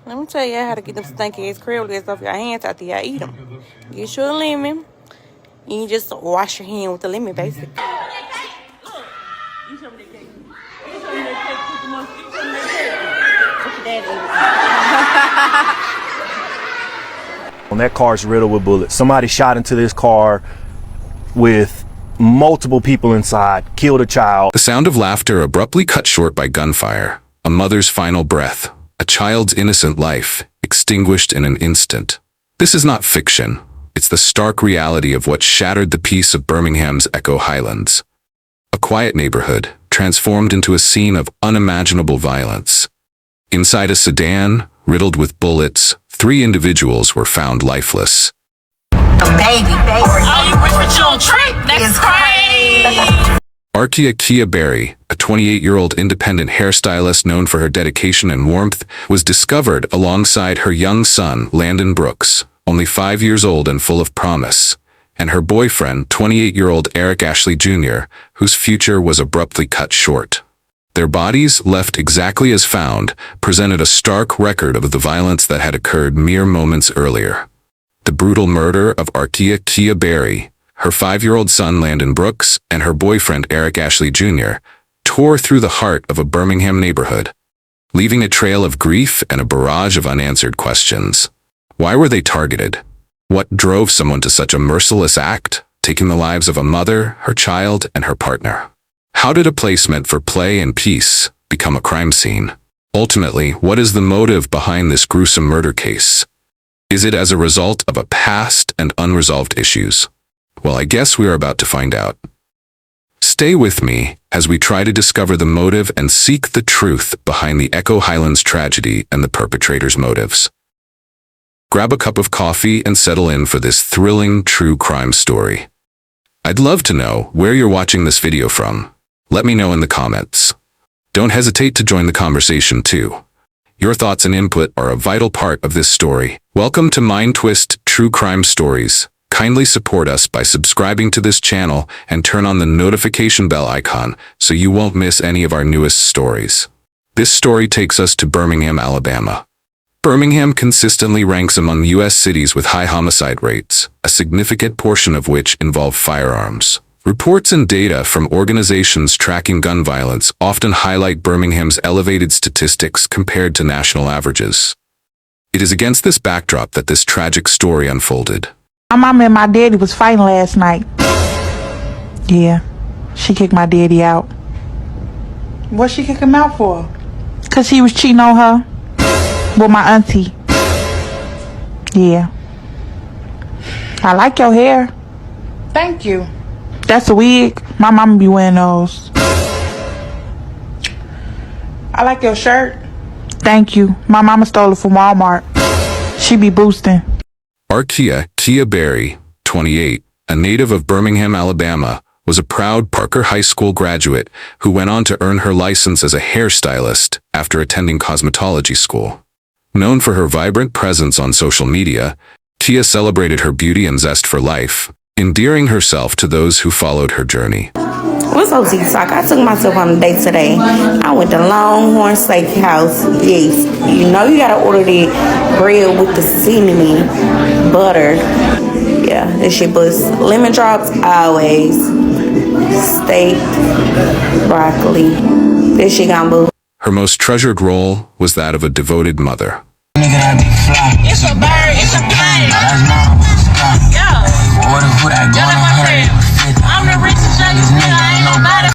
Let me tell you how to get them stinky ass curls off your hands after y'all eat them. Get you a lemon. You just wash your hand with the lemon, basically. That car's riddled with bullets. Somebody shot into this car with multiple people inside, killed a child. The sound of laughter abruptly cut short by gunfire. A mother's final breath. A child's innocent life, extinguished in an instant. This is not fiction. It's the stark reality of what shattered the peace of Birmingham's Echo Highlands. A quiet neighborhood, transformed into a scene of unimaginable violence. Inside a sedan, riddled with bullets, 3 individuals were found lifeless. Baby. Oh, you wish with your trick? That's crazy. Arkia Berry, a 28-year-old independent hairstylist known for her dedication and warmth, was discovered alongside her young son, Landyn Brooks, only 5 years old and full of promise, and her boyfriend, 28-year-old Eric Ashley Jr., whose future was abruptly cut short. Their bodies, left exactly as found, presented a stark record of the violence that had occurred mere moments earlier. The brutal murder of Arkia Berry, her 5-year-old son Landyn Brooks, and her boyfriend Eric Ashley Jr., tore through the heart of a Birmingham neighborhood, leaving a trail of grief and a barrage of unanswered questions. Why were they targeted? What drove someone to such a merciless act, taking the lives of a mother, her child, and her partner? How did a place meant for play and peace become a crime scene? Ultimately, what is the motive behind this gruesome murder case? Is it as a result of a past and unresolved issues? Well, I guess we are about to find out. Stay with me as we try to discover the motive and seek the truth behind the Echo Highlands tragedy and the perpetrator's motives. Grab a cup of coffee and settle in for this thrilling true crime story. I'd love to know where you're watching this video from. Let me know in the comments. Don't hesitate to join the conversation too. Your thoughts and input are a vital part of this story. Welcome to Mind Twist True Crime Stories. Kindly support us by subscribing to this channel and turn on the notification bell icon so you won't miss any of our newest stories. This story takes us to Birmingham, Alabama. Birmingham consistently ranks among U.S. cities with high homicide rates, a significant portion of which involve firearms. Reports and data from organizations tracking gun violence often highlight Birmingham's elevated statistics compared to national averages. It is against this backdrop that this tragic story unfolded. My mama and my daddy was fighting last night. Yeah, she kicked my daddy out. What she kick him out for? Cause he was cheating on her with my auntie. Yeah. I like your hair. Thank you. That's a wig. My mama be wearing those. I like your shirt. Thank you. My mama stole it from Walmart. She be boosting. Arkia Berry, 28, a native of Birmingham, Alabama, was a proud Parker High School graduate who went on to earn her license as a hairstylist after attending cosmetology school. Known for her vibrant presence on social media, Kia celebrated her beauty and zest for life, endearing herself to those who followed her journey. What's up, TikTok? I took myself on a date today. I went to Longhorn Steakhouse. Yes, you know you gotta order the bread with the cinnamon butter. Yeah, this shit was lemon drops always. Steak, broccoli. This shit got boo. Her most treasured role was that of a devoted mother. It's a bird. It's a plane. Yeah. I'm the richest youngest nigga. I ain't nobody.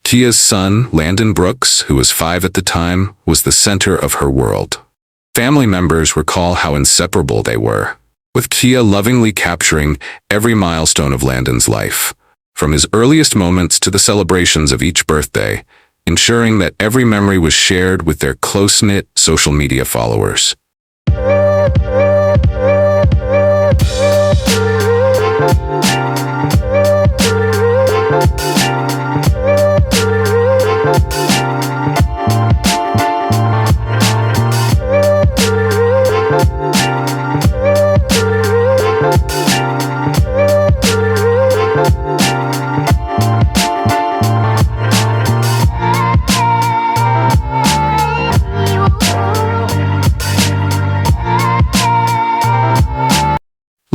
Kia's son, Landyn Brooks, who was 5 at the time, was the center of her world. Family members recall how inseparable they were, with Kia lovingly capturing every milestone of Landyn's life, from his earliest moments to the celebrations of each birthday, ensuring that every memory was shared with their close-knit social media followers.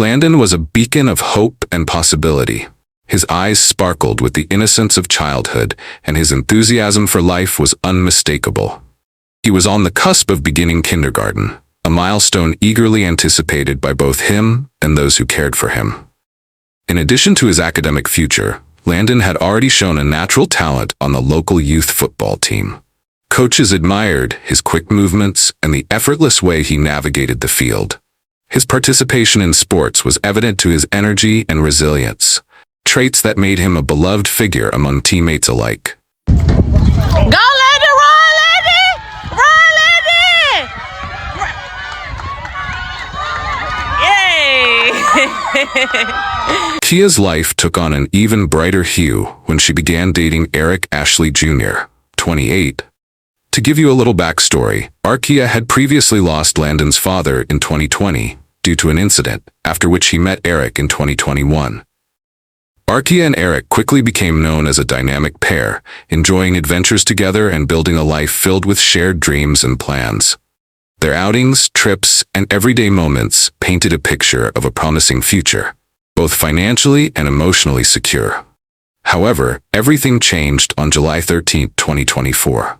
Landyn was a beacon of hope and possibility. His eyes sparkled with the innocence of childhood, and his enthusiasm for life was unmistakable. He was on the cusp of beginning kindergarten, a milestone eagerly anticipated by both him and those who cared for him. In addition to his academic future, Landyn had already shown a natural talent on the local youth football team. Coaches admired his quick movements and the effortless way he navigated the field. His participation in sports was evident to his energy and resilience, traits that made him a beloved figure among teammates alike. Go, Landyn! Run, Landyn! Run, Landyn! Yay! Kia's life took on an even brighter hue when she began dating Eric Ashley Jr., 28. To give you a little backstory, Arkia had previously lost Landyn's father in 2020 due to an incident, after which he met Eric in 2021. Arkia and Eric quickly became known as a dynamic pair, enjoying adventures together and building a life filled with shared dreams and plans. Their outings, trips, and everyday moments painted a picture of a promising future, both financially and emotionally secure. However, everything changed on July 13, 2024.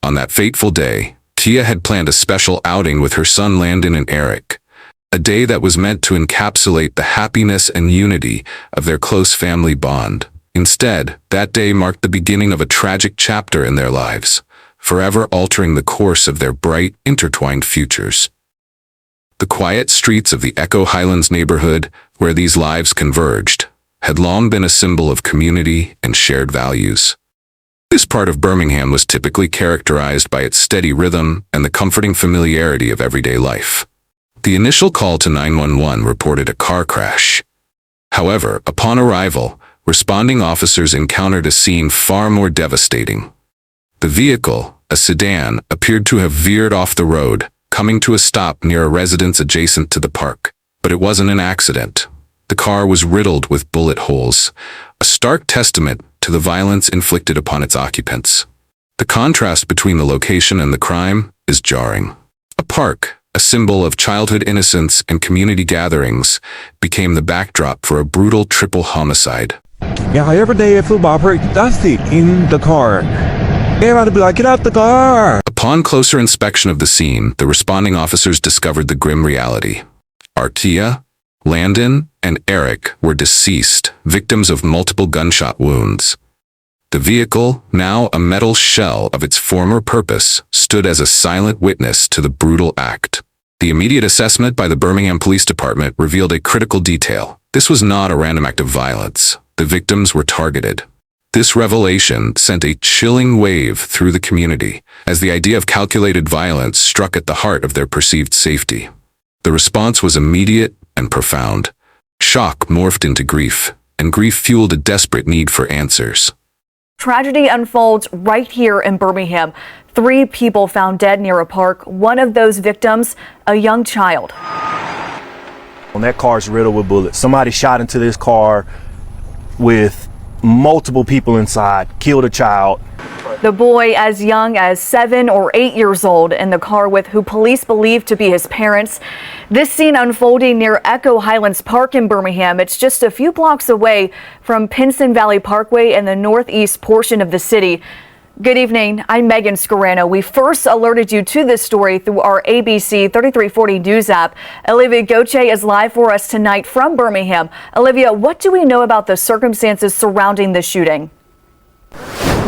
On that fateful day, Kia had planned a special outing with her son Landyn and Eric, a day that was meant to encapsulate the happiness and unity of their close family bond. Instead, that day marked the beginning of a tragic chapter in their lives, forever altering the course of their bright, intertwined futures. The quiet streets of the Echo Highlands neighborhood, where these lives converged, had long been a symbol of community and shared values. This part of Birmingham was typically characterized by its steady rhythm and the comforting familiarity of everyday life. The initial call to 911 reported a car crash. However, upon arrival, responding officers encountered a scene far more devastating. The vehicle, a sedan, appeared to have veered off the road, coming to a stop near a residence adjacent to the park. But it wasn't an accident. The car was riddled with bullet holes, a stark testament to the violence inflicted upon its occupants. The contrast between the location and the crime is jarring. A park, a symbol of childhood innocence and community gatherings, became the backdrop for a brutal triple homicide. Yeah, every day at football practice, I sit in the car. Everybody be like, get out the car! Upon closer inspection of the scene, the responding officers discovered the grim reality. Arkia, Landyn, and Eric were deceased, victims of multiple gunshot wounds. The vehicle, now a metal shell of its former purpose, stood as a silent witness to the brutal act. The immediate assessment by the Birmingham Police Department revealed a critical detail. This was not a random act of violence. The victims were targeted. This revelation sent a chilling wave through the community, as the idea of calculated violence struck at the heart of their perceived safety. The response was immediate and profound. Shock morphed into grief, and grief fueled a desperate need for answers. Tragedy unfolds right here in Birmingham. 3 people found dead near a park. One of those victims, a young child. That car's riddled with bullets. Somebody shot into this car with multiple people inside, killed a child. The boy as young as 7 or 8 years old in the car with who police believe to be his parents. This scene unfolding near Echo Highlands Park in Birmingham. It's just a few blocks away from Pinson Valley Parkway in the northeast portion of the city. Good evening. I'm Megan Scarano. We first alerted you to this story through our ABC 3340 News app. Olivia Goche is live for us tonight from Birmingham. Olivia, what do we know about the circumstances surrounding the shooting?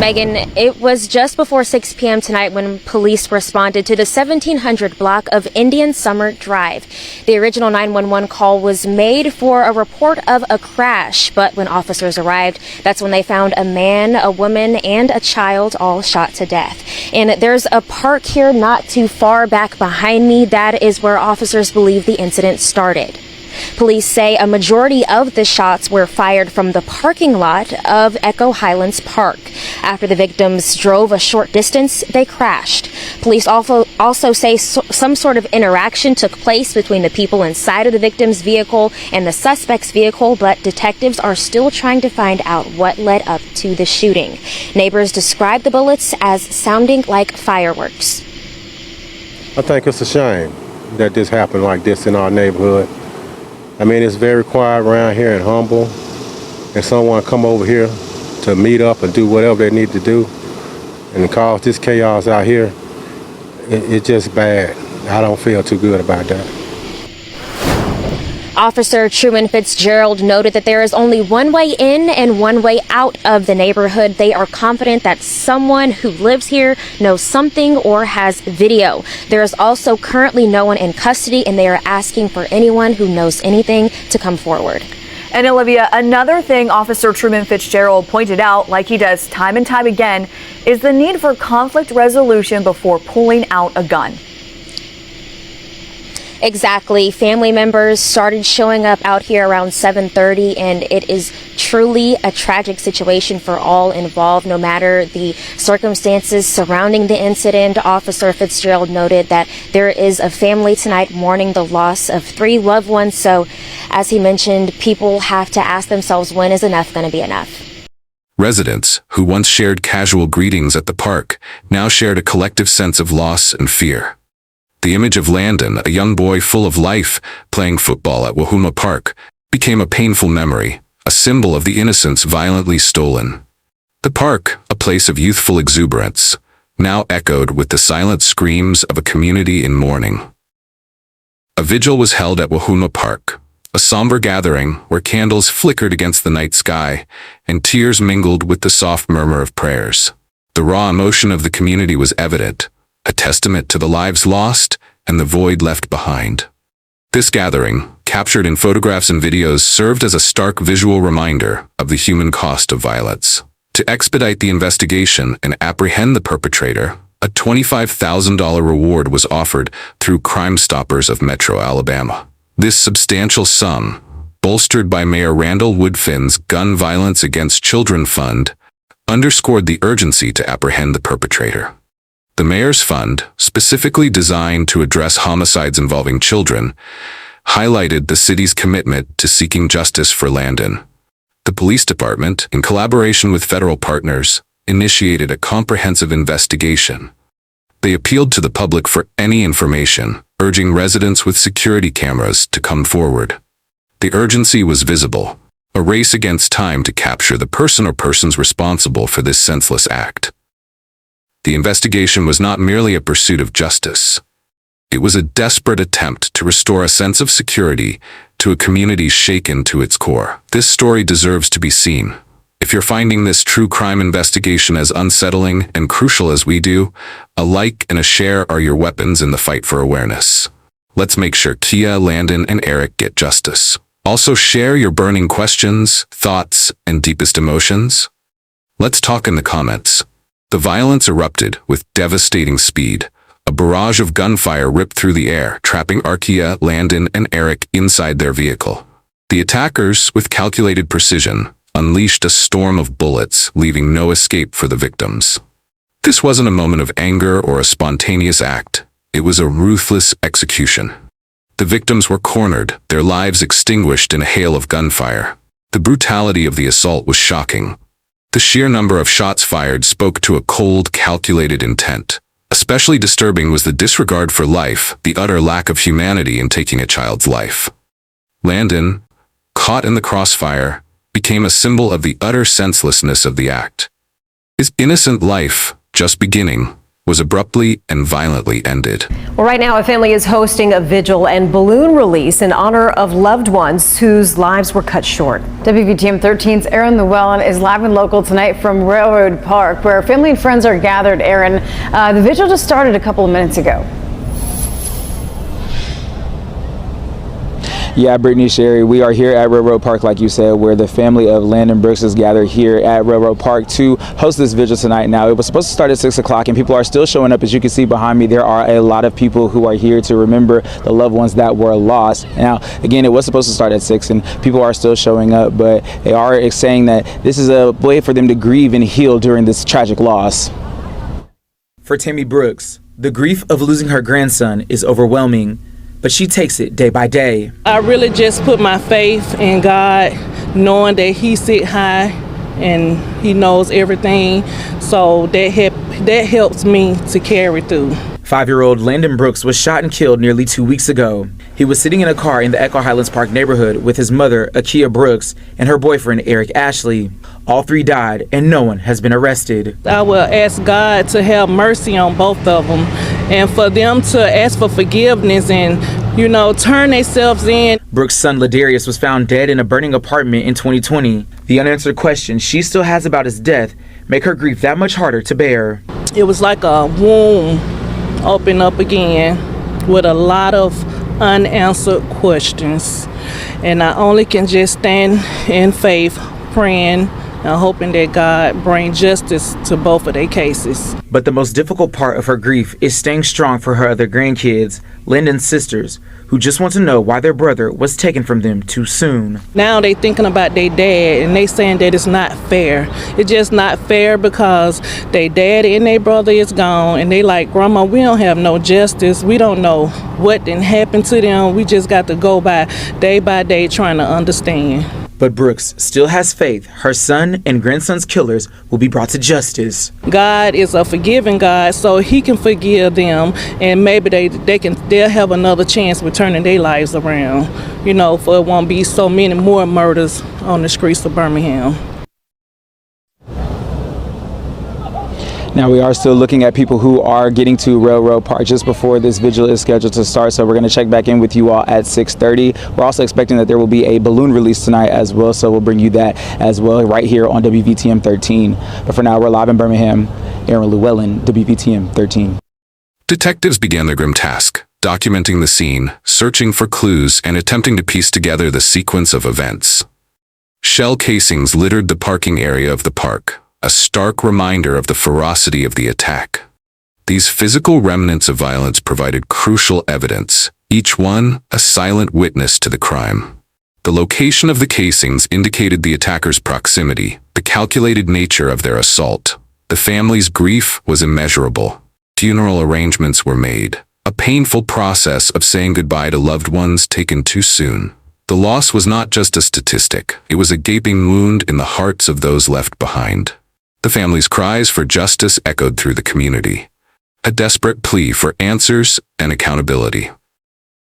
Megan, it was just before 6 p.m. tonight when police responded to the 1700 block of Indian Summer Drive. The original 911 call was made for a report of a crash, but when officers arrived, that's when they found a man, a woman, and a child all shot to death. And there's a park here not too far back behind me. That is where officers believe the incident started. Police say a majority of the shots were fired from the parking lot of Echo Highlands Park. After the victims drove a short distance, they crashed. Police also say some sort of interaction took place between the people inside of the victim's vehicle and the suspect's vehicle, but detectives are still trying to find out what led up to the shooting. Neighbors describe the bullets as sounding like fireworks. I think it's a shame that this happened like this in our neighborhood. I mean, it's very quiet around here and humble. And someone come over here to meet up and do whatever they need to do and cause this chaos out here, it's just bad. I don't feel too good about that. Officer Truman Fitzgerald noted that there is only one way in and one way out of the neighborhood. They are confident that someone who lives here knows something or has video. There is also currently no one in custody, and they are asking for anyone who knows anything to come forward. And Olivia, another thing Officer Truman Fitzgerald pointed out, like he does time and time again, is the need for conflict resolution before pulling out a gun. Exactly. Family members started showing up out here around 7:30, and it is truly a tragic situation for all involved, no matter the circumstances surrounding the incident. Officer Fitzgerald noted that there is a family tonight mourning the loss of 3 loved ones. So, as he mentioned, people have to ask themselves, when is enough going to be enough? Residents, who once shared casual greetings at the park, now shared a collective sense of loss and fear. The image of Landyn, a young boy full of life, playing football at Wahuma Park, became a painful memory, a symbol of the innocence violently stolen. The park, a place of youthful exuberance, now echoed with the silent screams of a community in mourning. A vigil was held at Wahuma Park, a somber gathering where candles flickered against the night sky and tears mingled with the soft murmur of prayers. The raw emotion of the community was evident, a testament to the lives lost and the void left behind. This gathering, captured in photographs and videos, served as a stark visual reminder of the human cost of violence. To expedite the investigation and apprehend the perpetrator, a $25,000 reward was offered through Crime Stoppers of Metro Alabama. This substantial sum, bolstered by Mayor Randall Woodfin's Gun Violence Against Children Fund, underscored the urgency to apprehend the perpetrator. The mayor's fund, specifically designed to address homicides involving children, highlighted the city's commitment to seeking justice for Landyn. The police department, in collaboration with federal partners, initiated a comprehensive investigation. They appealed to the public for any information, urging residents with security cameras to come forward. The urgency was visible, a race against time to capture the person or persons responsible for this senseless act. The investigation was not merely a pursuit of justice. It was a desperate attempt to restore a sense of security to a community shaken to its core. This story deserves to be seen. If you're finding this true crime investigation as unsettling and crucial as we do, a like and a share are your weapons in the fight for awareness. Let's make sure Tia, Landyn, and Eric get justice. Also share your burning questions, thoughts, and deepest emotions. Let's talk in the comments. The violence erupted with devastating speed. A barrage of gunfire ripped through the air, trapping Arkia, Landyn, and Eric inside their vehicle. The attackers, with calculated precision, unleashed a storm of bullets, leaving no escape for the victims. This wasn't a moment of anger or a spontaneous act. It was a ruthless execution. The victims were cornered, their lives extinguished in a hail of gunfire. The brutality of the assault was shocking. The sheer number of shots fired spoke to a cold, calculated intent. Especially disturbing was the disregard for life, the utter lack of humanity in taking a child's life. Landyn, caught in the crossfire, became a symbol of the utter senselessness of the act. His innocent life, just beginning, was abruptly and violently ended. Well, right now, a family is hosting a vigil and balloon release in honor of loved ones whose lives were cut short. WVTM 13's Aaron Llewellyn is live and local tonight from Railroad Park, where family and friends are gathered. Aaron, the vigil just started a couple of minutes ago. Yeah, Brittany, Sherry, we are here at Railroad Park, like you said, where the family of Landyn Brooks is gathered here at Railroad Park to host this vigil tonight. Now, it was supposed to start at 6 o'clock, and people are still showing up. As you can see behind me, there are a lot of people who are here to remember the loved ones that were lost. Now, again, it was supposed to start at 6, and people are still showing up, but they are saying that this is a way for them to grieve and heal during this tragic loss. For Tammy Brooks, the grief of losing her grandson is overwhelming, but she takes it day by day. I really just put my faith in God, knowing that He sit high and He knows everything. So that helps me to carry through. 5-year-old Landyn Brooks was shot and killed nearly 2 weeks ago. He was sitting in a car in the Echo Highlands Park neighborhood with his mother, Arkia Brooks, and her boyfriend, Eric Ashley. All three died, and no one has been arrested. I will ask God to have mercy on both of them and for them to ask for forgiveness and, turn themselves in. Brooks' son, Ladarius, was found dead in a burning apartment in 2020. The unanswered questions she still has about his death make her grief that much harder to bear. It was like a womb open up again with a lot of unanswered questions. And I only can just stand in faith, praying and hoping that God bring justice to both of their cases. But the most difficult part of her grief is staying strong for her other grandkids, Landyn's sisters, who just want to know why their brother was taken from them too soon. Now they thinking about their dad and they saying that it's not fair. It's just not fair because their dad and their brother is gone and they like, Grandma, we don't have no justice. We don't know what didn't happen to them. We just got to go by day trying to understand. But Brooks still has faith her son and grandson's killers will be brought to justice. God is a forgiving God, so he can forgive them, and maybe they'll have another chance with turning their lives around, for it won't be so many more murders on the streets of Birmingham. Now, we are still looking at people who are getting to Railroad Park just before this vigil is scheduled to start, so we're going to check back in with you all at 6:30. We're also expecting that there will be a balloon release tonight as well, so we'll bring you that as well right here on WVTM 13. But for now, we're live in Birmingham. Aaron Llewellyn, WVTM 13. Detectives began their grim task, documenting the scene, searching for clues, and attempting to piece together the sequence of events. Shell casings littered the parking area of the park, a stark reminder of the ferocity of the attack. These physical remnants of violence provided crucial evidence, each one a silent witness to the crime. The location of the casings indicated the attacker's proximity, the calculated nature of their assault. The family's grief was immeasurable. Funeral arrangements were made, a painful process of saying goodbye to loved ones taken too soon. The loss was not just a statistic, it was a gaping wound in the hearts of those left behind. The family's cries for justice echoed through the community, a desperate plea for answers and accountability.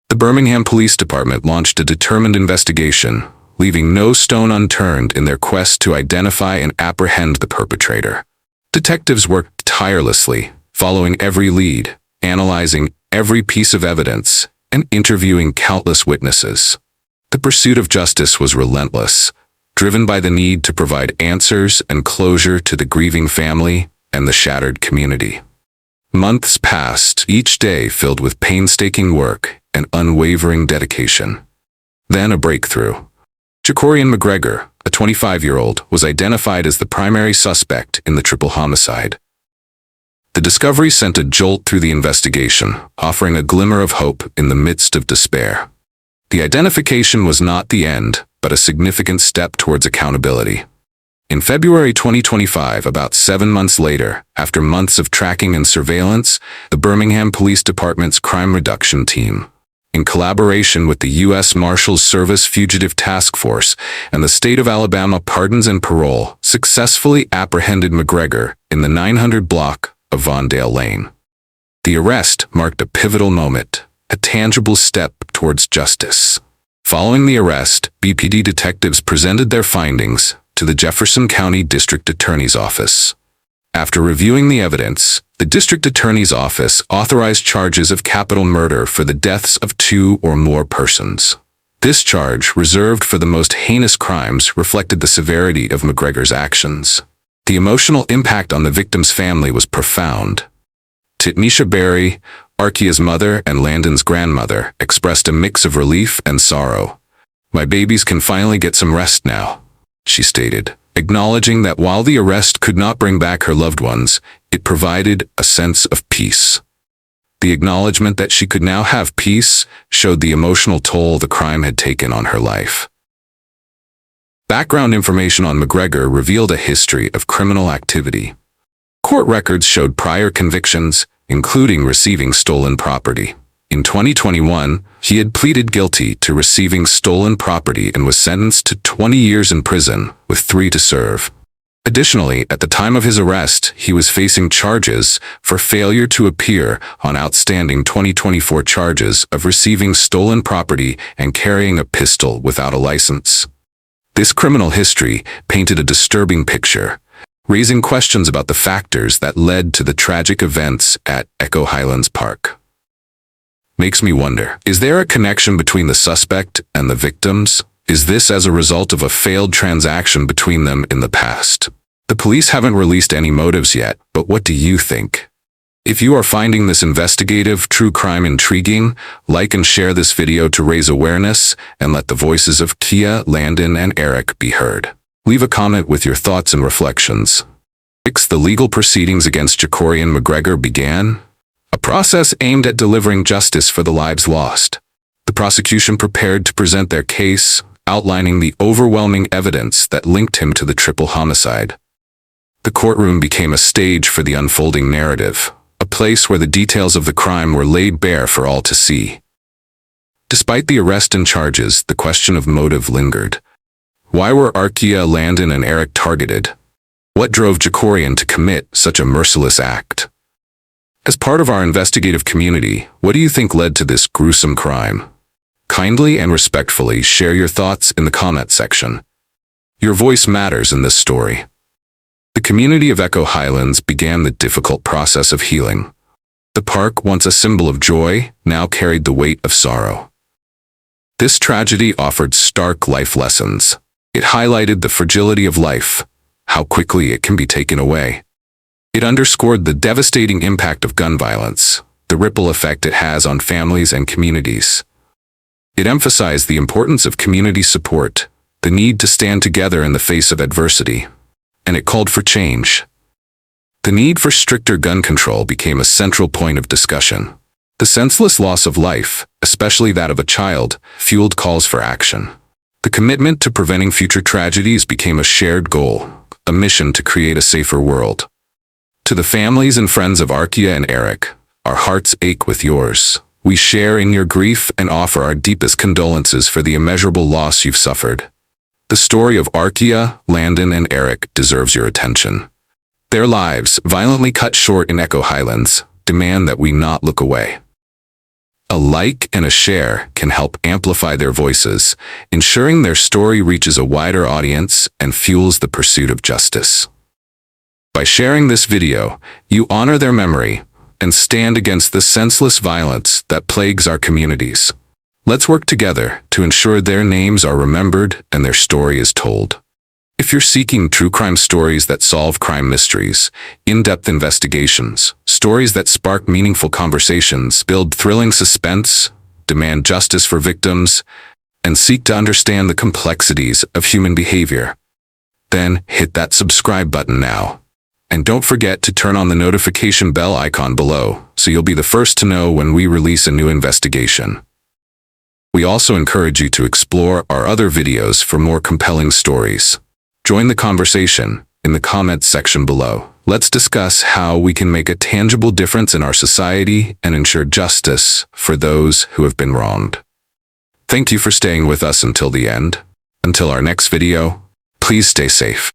The Birmingham Police Department launched a determined investigation, leaving no stone unturned in their quest to identify and apprehend the perpetrator. Detectives worked tirelessly, following every lead, analyzing every piece of evidence, and interviewing countless witnesses. The pursuit of justice was relentless, driven by the need to provide answers and closure to the grieving family and the shattered community. Months passed, each day filled with painstaking work and unwavering dedication. Then a breakthrough. Jacorian McGregor, a 25-year-old, was identified as the primary suspect in the triple homicide. The discovery sent a jolt through the investigation, offering a glimmer of hope in the midst of despair. The identification was not the end, but a significant step towards accountability. In February 2025, about 7 months later, after months of tracking and surveillance, the Birmingham Police Department's Crime Reduction Team, in collaboration with the U.S. Marshals Service Fugitive Task Force and the State of Alabama Pardons and Parole, successfully apprehended McGregor in the 900 block of Vondale Lane. The arrest marked a pivotal moment, a tangible step towards justice. Following the arrest, BPD detectives presented their findings to the Jefferson County District Attorney's Office. After reviewing the evidence, the District Attorney's Office authorized charges of capital murder for the deaths of 2 or more persons. This charge, reserved for the most heinous crimes, reflected the severity of McGregor's actions. The emotional impact on the victim's family was profound. Titmisha Berry, Arkia's mother and Landyn's grandmother, expressed a mix of relief and sorrow. "My babies can finally get some rest now," she stated, acknowledging that while the arrest could not bring back her loved ones, it provided a sense of peace. The acknowledgement that she could now have peace showed the emotional toll the crime had taken on her life. Background information on McGregor revealed a history of criminal activity. Court records showed prior convictions, including receiving stolen property. In 2021, he had pleaded guilty to receiving stolen property and was sentenced to 20 years in prison, with 3 to serve. Additionally, at the time of his arrest, he was facing charges for failure to appear on outstanding 2024 charges of receiving stolen property and carrying a pistol without a license. This criminal history painted a disturbing picture, raising questions about the factors that led to the tragic events at Echo Highlands Park. Makes me wonder, is there a connection between the suspect and the victims? Is this as a result of a failed transaction between them in the past? The police haven't released any motives yet, but what do you think? If you are finding this investigative true crime intriguing, like and share this video to raise awareness and let the voices of Kia, Landyn, and Eric be heard. Leave a comment with your thoughts and reflections. The legal proceedings against Ja'Cory and McGregor began, a process aimed at delivering justice for the lives lost. The prosecution prepared to present their case, outlining the overwhelming evidence that linked him to the triple homicide. The courtroom became a stage for the unfolding narrative, a place where the details of the crime were laid bare for all to see. Despite the arrest and charges, the question of motive lingered. Why were Arkia, Landyn, and Eric targeted? What drove Ja'Cory to commit such a merciless act? As part of our investigative community, what do you think led to this gruesome crime? Kindly and respectfully share your thoughts in the comment section. Your voice matters in this story. The community of Echo Highlands began the difficult process of healing. The park, once a symbol of joy, now carried the weight of sorrow. This tragedy offered stark life lessons. It highlighted the fragility of life, how quickly it can be taken away. It underscored the devastating impact of gun violence, the ripple effect it has on families and communities. It emphasized the importance of community support, the need to stand together in the face of adversity, and it called for change. The need for stricter gun control became a central point of discussion. The senseless loss of life, especially that of a child, fueled calls for action. The commitment to preventing future tragedies became a shared goal, a mission to create a safer world. To the families and friends of Arkia and Eric, our hearts ache with yours. We share in your grief and offer our deepest condolences for the immeasurable loss you've suffered. The story of Arkia, Landyn, and Eric deserves your attention. Their lives, violently cut short in Echo Highlands, demand that we not look away. A like and a share can help amplify their voices, ensuring their story reaches a wider audience and fuels the pursuit of justice. By sharing this video, you honor their memory and stand against the senseless violence that plagues our communities. Let's work together to ensure their names are remembered and their story is told. If you're seeking true crime stories that solve crime mysteries, in-depth investigations, stories that spark meaningful conversations, build thrilling suspense, demand justice for victims, and seek to understand the complexities of human behavior, then hit that subscribe button now. And don't forget to turn on the notification bell icon below so you'll be the first to know when we release a new investigation. We also encourage you to explore our other videos for more compelling stories. Join the conversation in the comments section below. Let's discuss how we can make a tangible difference in our society and ensure justice for those who have been wronged. Thank you for staying with us until the end. Until our next video, please stay safe.